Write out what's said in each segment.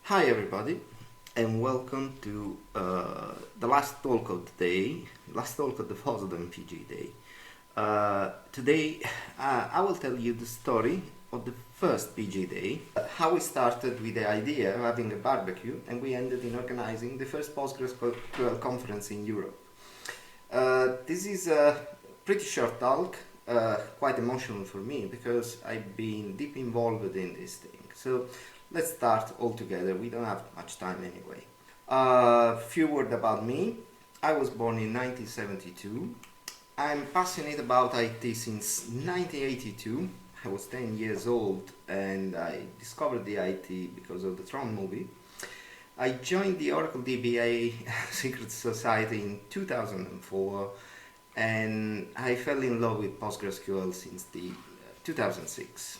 Hi everybody, and welcome to the last talk of the day, last talk of the FOSDEM PGDay. Today I will tell you the story of the first PGDay, how we started with the idea of having a barbecue and we ended in organizing the first PostgreSQL conference in Europe. This is a pretty short talk, quite emotional for me because I've been deep involved in this thing. So let's start all together. We don't have much time anyway. Few words about me. I was born in 1972. I'm passionate about IT since 1982. I was 10 years old and I discovered the IT because of the Tron movie. I joined the Oracle DBA Secret Society in 2004 and I fell in love with PostgreSQL since the 2006.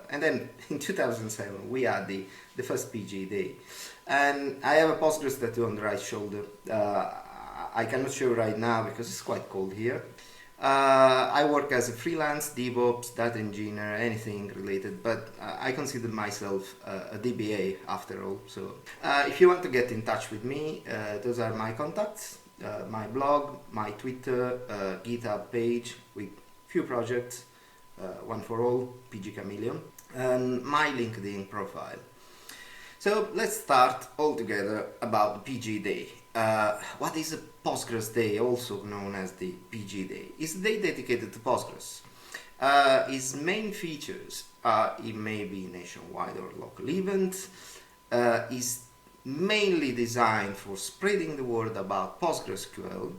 And then in 2007 we had the first PGDay, and I have a Postgres tattoo on the right shoulder. I cannot show right now because it's quite cold here. I work as a freelance DevOps, data engineer, anything related, but I consider myself a DBA after all. So if you want to get in touch with me, those are my contacts, my blog, my Twitter, GitHub page with few projects. One for all, PG Chameleon, and my LinkedIn profile. So let's start all together about the PGDay. What is a Postgres Day, also known as the PGDay? It's a day dedicated to Postgres. Its main features are it may be nationwide or local events. Is mainly designed for spreading the word about PostgreSQL.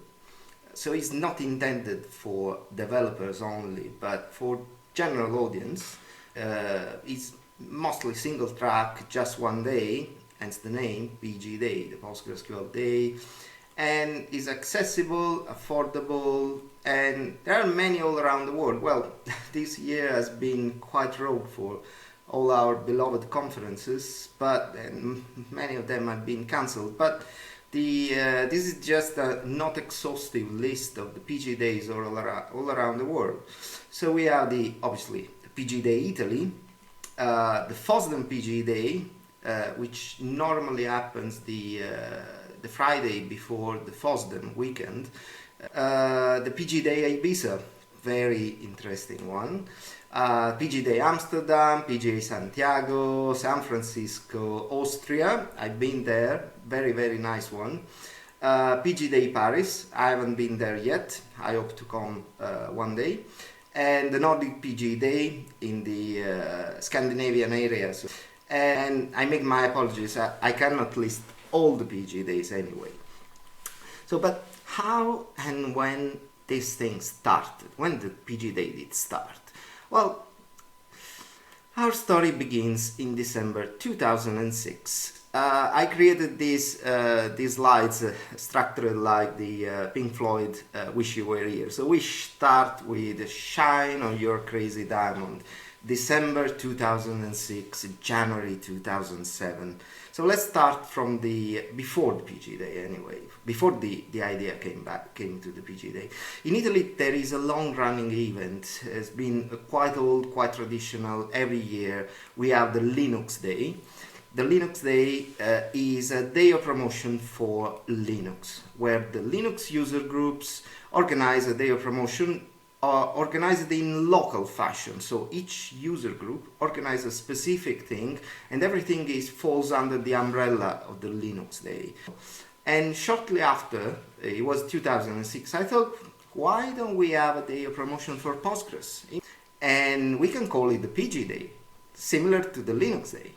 So it's not intended for developers only, but for general audience. It's mostly single track, just one day, hence the name PGDay, the PostgreSQL Day, and is accessible, affordable, and there are many all around the world. Well, this year has been quite rough for all our beloved conferences, but many of them have been cancelled. But this is just a not exhaustive list of the PGDays all around the world. So we have obviously the PGDay Italy, the FOSDEM PGDay, which normally happens the Friday before the FOSDEM weekend, the PGDay Ibiza, very interesting one. PGDay Amsterdam, PGDay Santiago, San Francisco, Austria. I've been there, very nice one. PGDay Paris, I haven't been there yet. I hope to come one day. And the Nordic PGDay in the Scandinavian area. And I make my apologies, I cannot list all the PGDays anyway. So, but how and when this thing started? When the PGDay did start? Well, our story begins in December 2006. I created these slides structured like the Pink Floyd Wish You Were Here. So we start with Shine on Your Crazy Diamond, December 2006, January 2007. So let's start from before the PGDay anyway, before the idea came to the PGDay. In Italy there is a long-running event. It's been quite old, quite traditional. Every year we have the Linux Day. The Linux Day is a day of promotion for Linux, where the Linux user groups organize a day of promotion organized in local fashion. So each user group organizes a specific thing and everything falls under the umbrella of the Linux Day. And shortly after, it was 2006, I thought, why don't we have a day of promotion for Postgres? And we can call it the PGDay, similar to the Linux Day.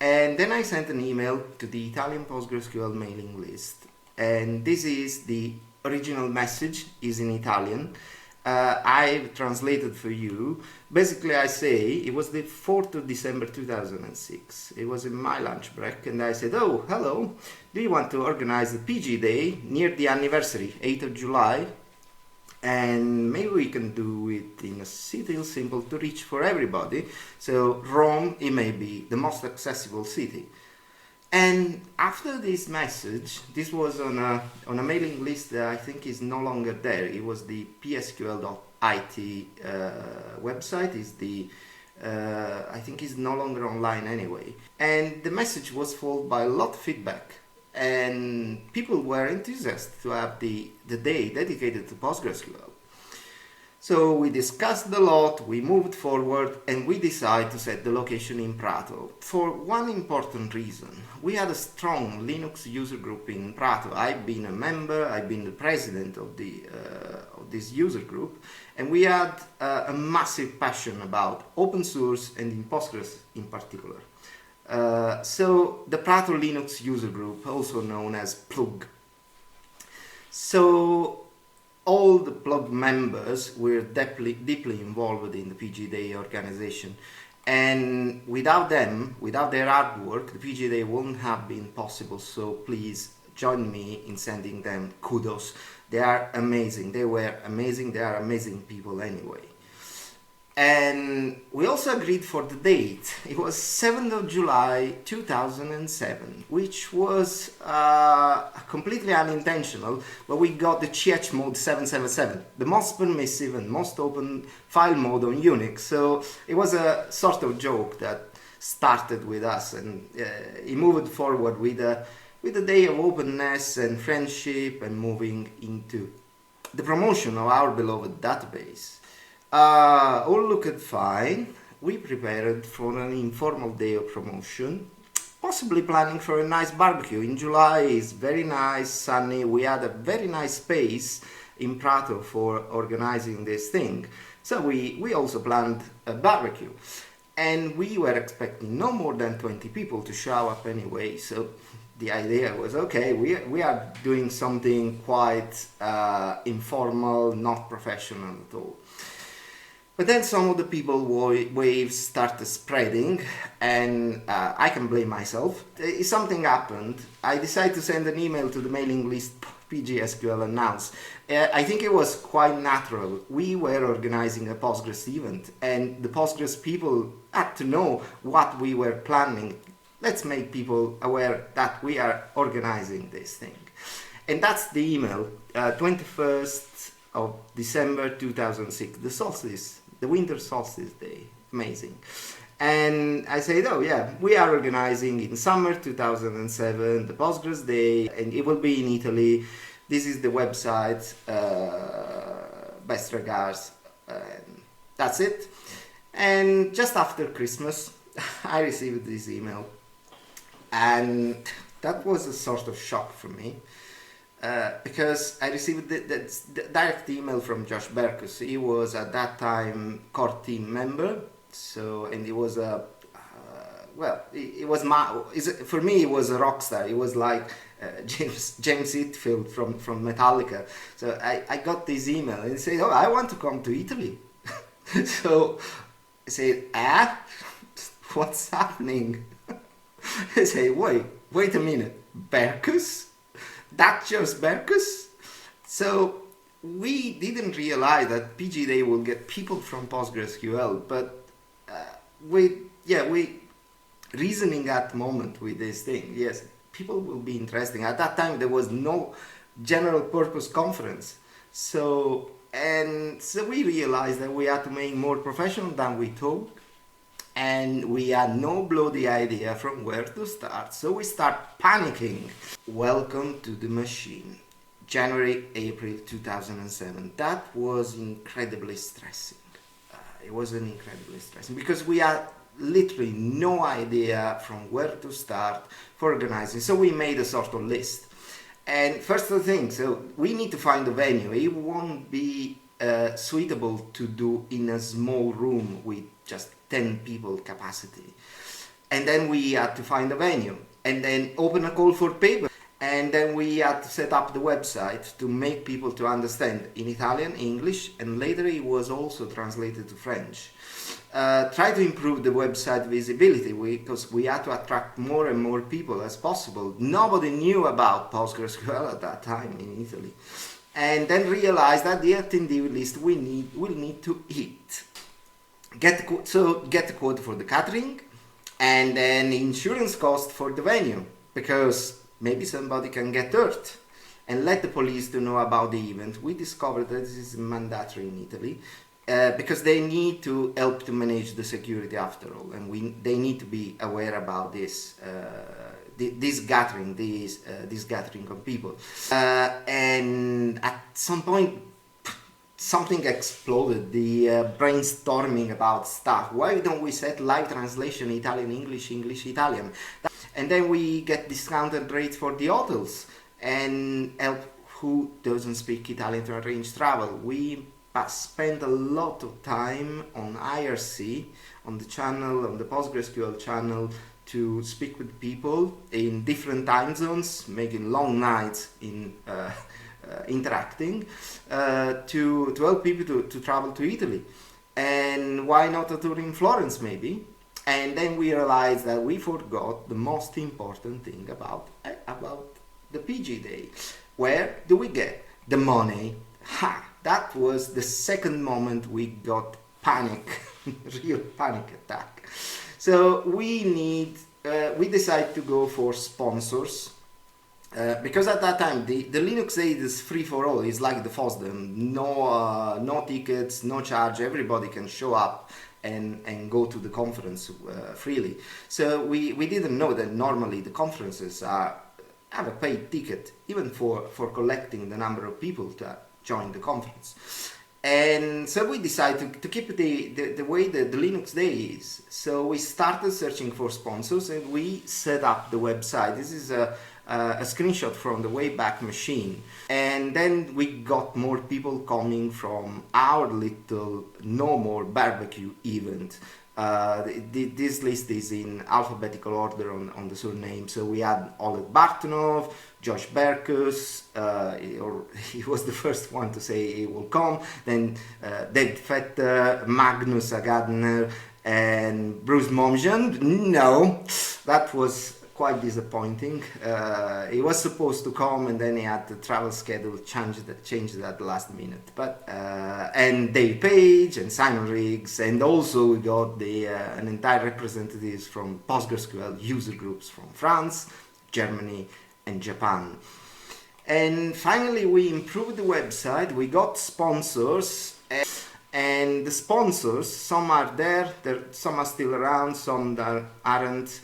And then I sent an email to the Italian PostgreSQL mailing list. And this is the original message, is in Italian. I've translated for you. Basically I say, it was the 4th of December 2006. It was in my lunch break and I said, oh, hello, do you want to organize the PGDay near the anniversary, 8th of July? And maybe we can do it in a city simple to reach for everybody. So Rome, it may be the most accessible city. And after this message, this was on a mailing list that I think is no longer there. It was the psql.it website, is the I think he's no longer online anyway. And the message was followed by a lot of feedback. And people were enthusiastic to have the day dedicated to PostgreSQL. So we discussed a lot, we moved forward, and we decided to set the location in Prato for one important reason. We had a strong Linux user group in Prato. I've been a member, I've been the president of this user group, and we had a massive passion about open source and in Postgres in particular. So the Prato Linux user group, also known as Plug. So all the Plug members were deeply involved in the PGDay organization, and without them, without their hard work, the PGDay wouldn't have been possible. So please join me in sending them kudos. They are amazing. They were amazing. They are amazing people anyway. And we also agreed for the date. It was 7th of July 2007, which was completely unintentional, but we got the CH mode 777, the most permissive and most open file mode on Unix. So it was a sort of joke that started with us, and it moved forward with a day of openness and friendship, and moving into the promotion of our beloved database. All looked fine. We prepared for an informal day of promotion, possibly planning for a nice barbecue. In July is very nice, sunny. We had a very nice space in Prato for organizing this thing. So we also planned a barbecue. And we were expecting no more than 20 people to show up anyway. So the idea was, okay, we are doing something quite informal, not professional at all. But then some of the people waves started spreading, and I can blame myself. Something happened. I decided to send an email to the mailing list PGSQL announce. I think it was quite natural. We were organizing a Postgres event, and the Postgres people had to know what we were planning. Let's make people aware that we are organizing this thing. And that's the email, 21st of December 2006, the solstice. The winter solstice day, amazing. And I said, oh yeah, we are organizing in summer 2007 the Postgres Day, and it will be in Italy. This is the website, best regards, that's it. And just after Christmas, I received this email, and that was a sort of shock for me. Because I received the direct email from Josh Berkus. He was at that time core team member, so, and he was a for me he was a rock star. He was like James Hetfield from Metallica. So I got this email, and he said, oh, I want to come to Italy. So I said, what's happening? I say, wait a minute, Berkus? That's just Berkus? So we didn't realize that PGDay will get people from PostgreSQL, but we reasoning at the moment with this thing, yes, people will be interesting. At that time there was no general purpose conference, so we realized that we had to make more professional than we thought, and we had no bloody idea from where to start, so we start panicking. Welcome to the machine. January, April 2007. That was incredibly stressing. It was incredibly stressing because we had literally no idea from where to start for organizing. So we made a sort of list. And first thing, so we need to find a venue. It won't be suitable to do in a small room with just 10 people capacity. And then we had to find a venue and then open a call for paper. And then we had to set up the website to make people to understand in Italian, English, and later it was also translated to French. Try to improve the website visibility because we had to attract more and more people as possible. Nobody knew about PostgreSQL at that time in Italy. And then realize that the attendee list will need to eat. Get the quote for the catering, and then insurance cost for the venue, because maybe somebody can get hurt, and let the police to know about the event. We discovered that this is mandatory in Italy. because they need to help to manage the security after all, and they need to be aware about this gathering of people. And at some point, something exploded, the brainstorming about stuff. Why don't we set live translation Italian, English, English, Italian? And then we get discounted rates for the hotels and help who doesn't speak Italian to arrange travel. We spend a lot of time on IRC, on the channel, on the PostgreSQL channel, to speak with people in different time zones, making long nights in interacting to help people to travel to Italy. And why not a tour in Florence maybe? And then we realized that we forgot the most important thing about the PGDay. Where do we get the money? That was the second moment we got panic, real panic attack. So we decided to go for sponsors. Because at that time the Linux Day is free for all. It's like the FOSDEM, no tickets, no charge. Everybody can show up and go to the conference freely. So we didn't know that normally the conferences have a paid ticket, even for collecting the number of people to join the conference. And so we decided to keep the way that the Linux Day is. So we started searching for sponsors and we set up the website. This is a screenshot from the Wayback Machine. And then we got more people coming from our little No More Barbecue event. This list is in alphabetical order on the surname. So we had Oleg Bartonov, Josh Berkus, he was the first one to say he will come, then David Fetter, Magnus Agadner, and Bruce Momjan. No, that was quite disappointing. He was supposed to come and then he had the travel schedule changed at the last minute. But and Dave Page and Simon Riggs, and also we got an entire representatives from PostgreSQL user groups from France, Germany, and Japan. And finally we improved the website, we got sponsors, and the sponsors, some are there, some are still around, some that aren't,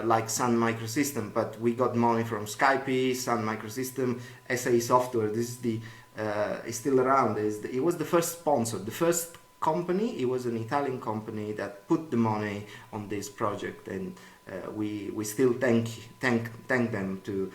like Sun Microsystem, but we got money from Skype, Sun Microsystem, SA Software. This is is still around. It was the first sponsor, the first company. It was an Italian company that put the money on this project, and we still thank them to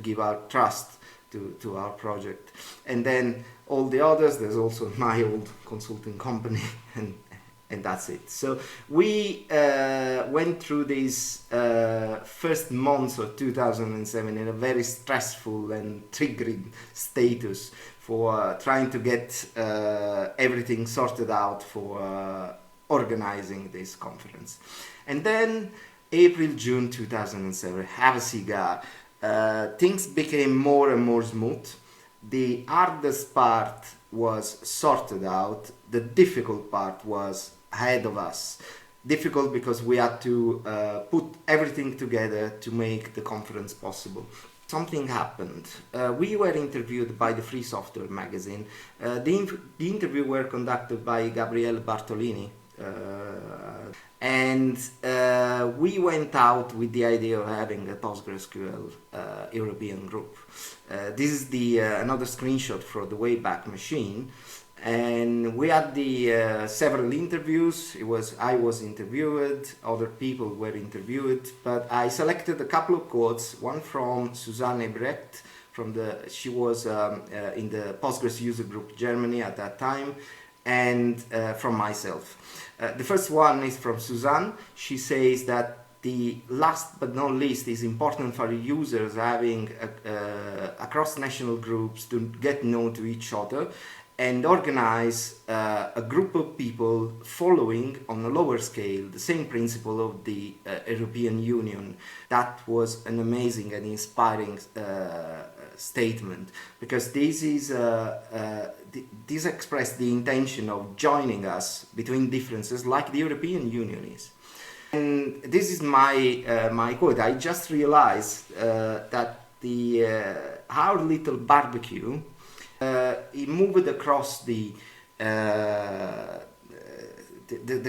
give our trust to our project. And then all the others, there's also my old consulting company, and that's it. So we went through these first months of 2007 in a very stressful and triggering status for trying to get everything sorted out for organizing this conference. And then April, June 2007, have a cigar. Things became more and more smooth. The hardest part was sorted out. The difficult part was ahead of us. Difficult because we had to put everything together to make the conference possible. Something happened. We were interviewed by the Free Software magazine. The interview were conducted by Gabriele Bartolini. And we went out with the idea of having a PostgreSQL European group. This is another screenshot from the Wayback Machine. And we had several interviews. I was interviewed, other people were interviewed, but I selected a couple of quotes. One from Susanne Ebrecht, she was in the Postgres user group Germany at that time, and from myself. The first one is from Susanne. She says that the last but not least is important for users having across national groups to get known to each other and organize a group of people following on a lower scale the same principle of the European Union. That was an amazing and inspiring statement, because this expressed the intention of joining us between differences like the European Union is. And this is my quote. I just realized that our little barbecue it moved across the the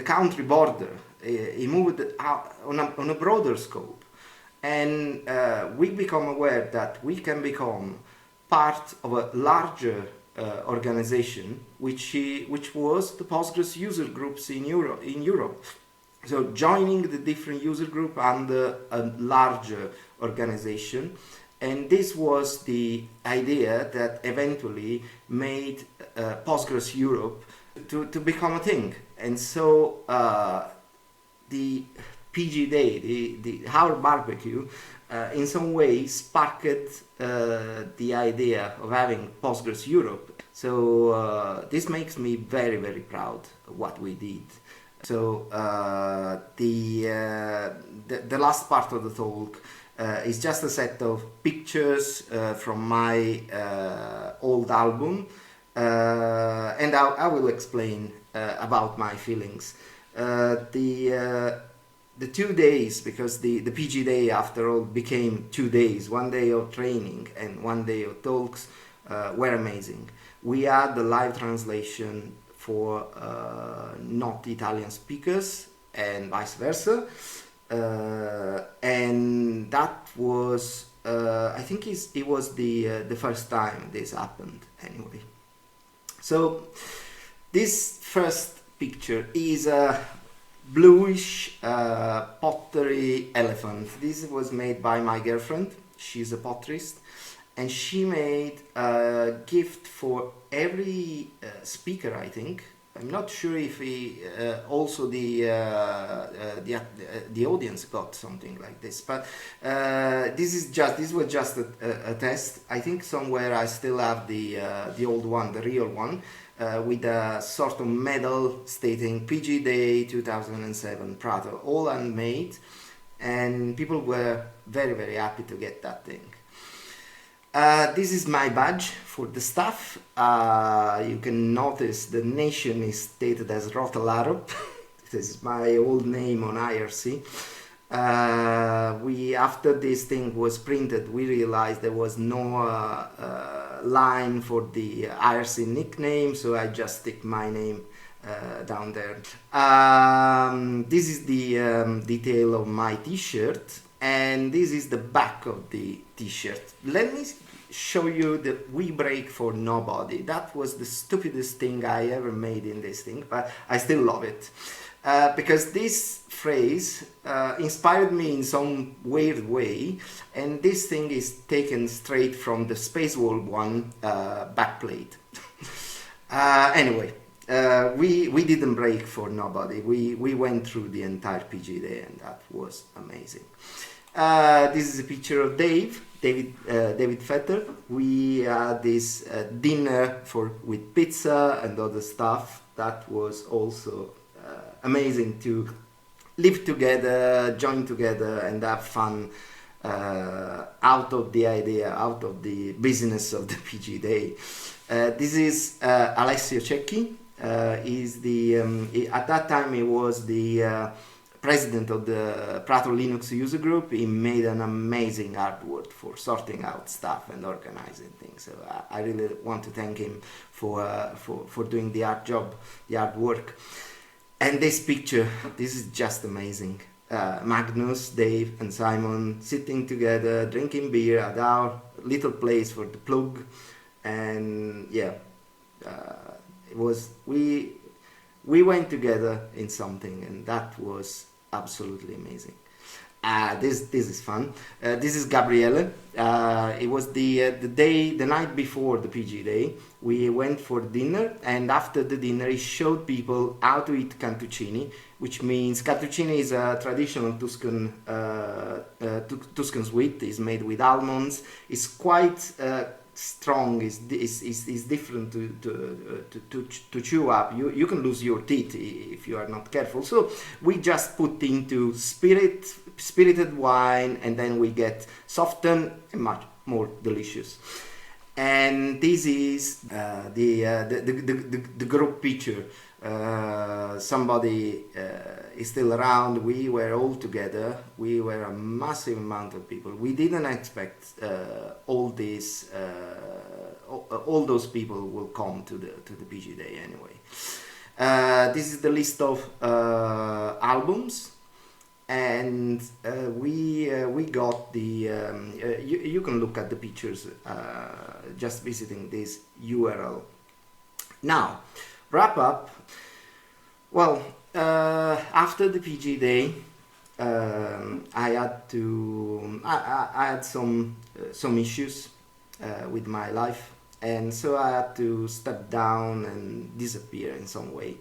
country border. He moved out on a broader scope, and we become aware that we can become part of a larger organization, which was the Postgres user groups in Europe. So joining the different user group under a larger organization, and this was the idea that eventually made Postgres Europe to become a thing. And so the PGDay, our barbecue, in some way sparked the idea of having Postgres Europe. So this makes me very, very proud of what we did. So the last part of the talk is just a set of pictures from my old album, and I will explain about my feelings. The 2 days, because the PGDay after all became 2 days, 1 day of training and 1 day of talks, were amazing. We had the live translation for not Italian speakers and vice versa, and that was I think it was the first time this happened anyway. So this first picture is a bluish pottery elephant. This was made by my girlfriend. She's a potterist, and she made a gift for every speaker, I think. I'm not sure if also the audience got something like this, but this was just a test. I think somewhere I still have the old one, the real one, with a sort of medal stating PGDay 2007 Prato, all handmade, and people were very, very happy to get that thing. This is my badge for the staff. You can notice the nation is stated as Rotelaro. This is my old name on IRC. After this thing was printed, we realized there was no line for the IRC nickname, so I just stick my name down there. This is the detail of my t-shirt, and this is the back of the t-shirt. Let me show you the "we break for nobody." That was the stupidest thing I ever made in this thing, but I still love it. Because this phrase inspired me in some weird way, and this thing is taken straight from the Space World 1 Backplate. Anyway, we didn't break for nobody. We went through the entire PGDay, and that was amazing. This is a picture of David Fetter. We had this dinner with pizza and other stuff. That was also amazing to live together, join together, and have fun out of the idea, out of the business of the PGDay. This is Alessio Cecchi. At that time he was the president of the Prato Linux user group. He made an amazing artwork for sorting out stuff and organizing things. So I really want to thank him for doing the art job, the artwork. And this picture, this is just amazing. Magnus, Dave, and Simon sitting together, drinking beer at our little place for the plug, and yeah, it was we went together in something, and that was absolutely amazing. This is fun. This is Gabriele. It was the night before the PGDay. We went for dinner, and after the dinner he showed people how to eat cantuccini, which means cantuccini is a traditional Tuscan sweet. It's made with almonds. It's quite strong. Is different to chew up. You can lose your teeth if you are not careful. So we just put into spirited wine, and then we get softened and much more delicious. And this is the group picture somebody is still around. We were all together. We were a massive amount of people. We didn't expect all these, all those people will come to the PGDay anyway. This is the list of albums, and we got the. You can look at the pictures just visiting this URL. Now, wrap up. Well, after the PGDay, I had some issues with my life, and so I had to step down and disappear in some way.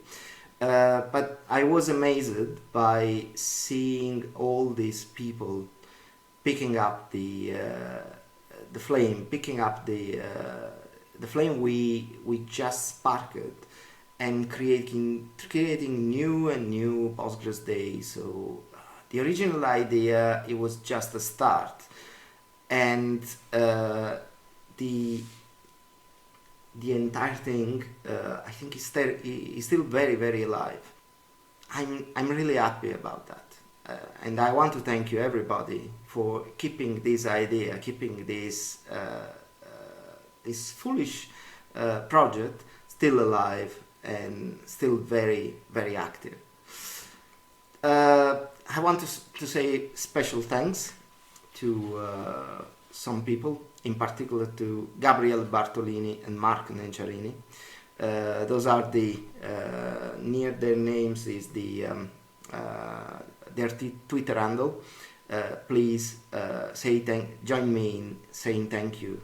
But I was amazed by seeing all these people picking up the flame, picking up the flame we just sparked, and creating new and new PostgreSQL. So the original idea, it was just a start, and the entire thing, I think, is still very, very alive. I'm really happy about that, and I want to thank you, everybody, for keeping this idea, keeping this this foolish project still alive and still very, very active. I want to say special thanks to some people, in particular to Gabriele Bartolini and Mark Nenciarini. Those are the near their names is the their Twitter handle. Please join me in saying thank you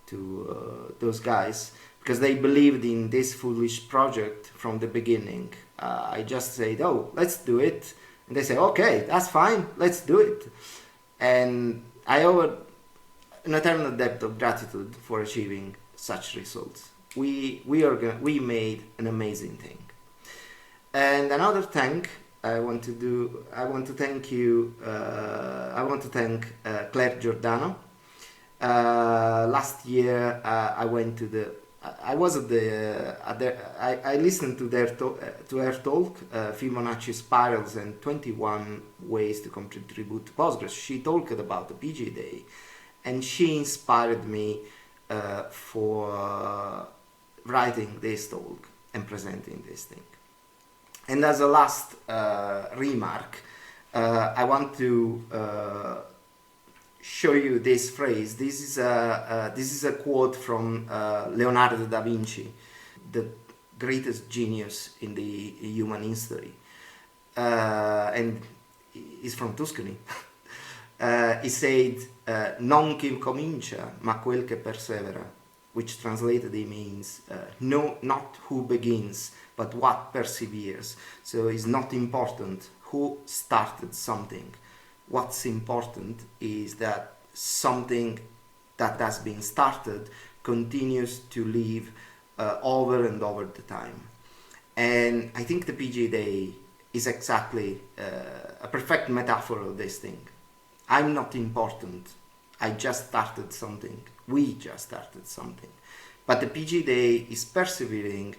to those guys, because they believed in this foolish project from the beginning. I just said, oh, let's do it, and they say, okay, that's fine, let's do it. And I owe an eternal debt of gratitude for achieving such results. We made an amazing thing. And another thank I want to thank Claire Giordano. Last year I went to the I was at the I listened to her talk, Fibonacci spirals and 21 ways to contribute to Postgres. She talked about the PGDay, and she inspired me for writing this talk and presenting this thing. And as a last remark, I want to show you this phrase. This is a quote from Leonardo da Vinci, the greatest genius in the human history, and he's from Tuscany. He said, "Non chi comincia, ma quel che persevera," which translated it means no, not who begins, but what perseveres. So it's not important who started something. What's important is that something that has been started continues to live over and over the time. And I think the PGDay is exactly a perfect metaphor of this thing. I'm not important. I just started something. We just started something. But the PGDay is persevering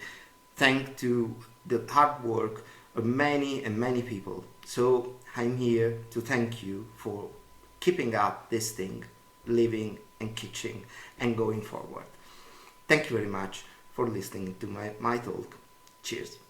thanks to the hard work of many and many people. So I'm here to thank you for keeping up this thing, living and kitching and going forward. Thank you very much for listening to my talk. Cheers.